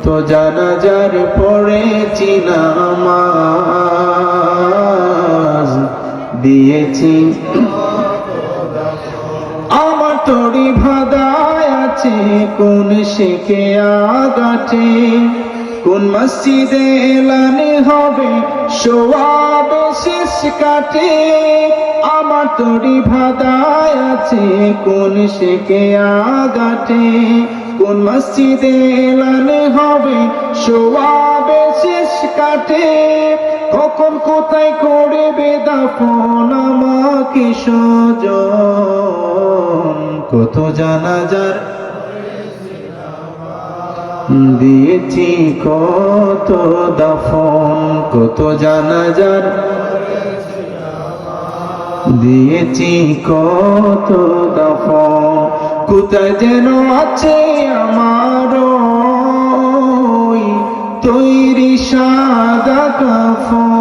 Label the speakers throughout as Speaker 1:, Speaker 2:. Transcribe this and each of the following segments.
Speaker 1: কত জানাজার পড়েছি নামাজ, দিয়েছি আমার তরি ভাদায় আছে কোন শেখে আগাটে, কোন মসজিদে এলানে হবে সোয়াবে শেষ কাটে। আমার তরি ভাদায় আছে কোন শেখে আগাটে, কোন মসজিদে এলানে হবে সোয়াবে শেষ কাটে। কখন কোথায় করবে দাফন আমাকে স্বজন, কত জানাজার দিয়েছি কত দাফন, কত জানাজার দিয়েছি কত দাফন। কোথায় যেন আছে আমার তৈরি সাদা কাফন,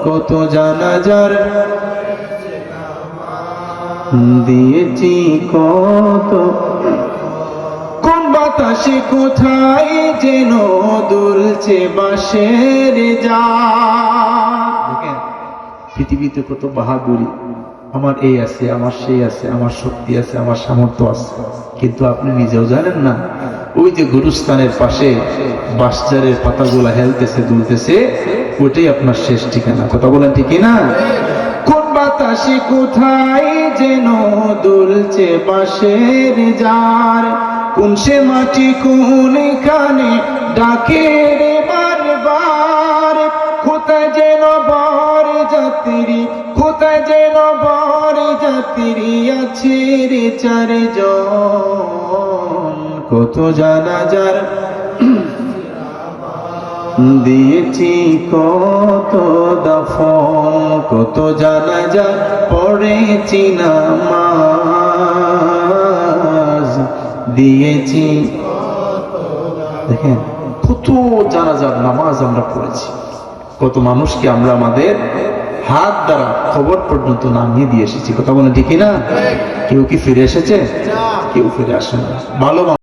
Speaker 1: কত জানাজার দিয়েছি কত। কোন বাতাসে কোথায় যেন দুলছে বাঁশের ঝাড়। পৃথিবীতে কত বাহাদুরি, আমার এই আছে, আমার সেই আছে, আমার শক্তি আছে, আমার সামর্থ্য আছে, কিন্তু আপনি নিজেও জানেন না ওই যে গুরুস্থানের পাশে বাঁশঝাড়ের পাতাগুলা হেলতেছে দুলতেছে, ওইটাই আপনার শেষ ঠিকানা। কথা বলেন ঠিক না? কোন বাতাসে কোথায় যেন দুলছে বাঁশের ঝাড়, কোন সে মাটি কোন কানে ডাকে রে বারবার। কোথায় যেন বর যাত্রী, কোথায় যেন বর যাত্রী আছে রে চারজন, কত জানাজার দিয়েছি কত দাফন, কত জানাজার পড়েছি নামাজ, দিয়েছি। দেখেন কত জানাজার নামাজ আমরা পড়েছি, কত মানুষকে আমরা আমাদের হাত দ্বারা খবর পর্যন্ত নামিয়ে দিয়ে এসেছি। কথা বলে ঠিক না? কেউ কি ফিরে এসেছে? কেউ ফিরে আসে না। ভালো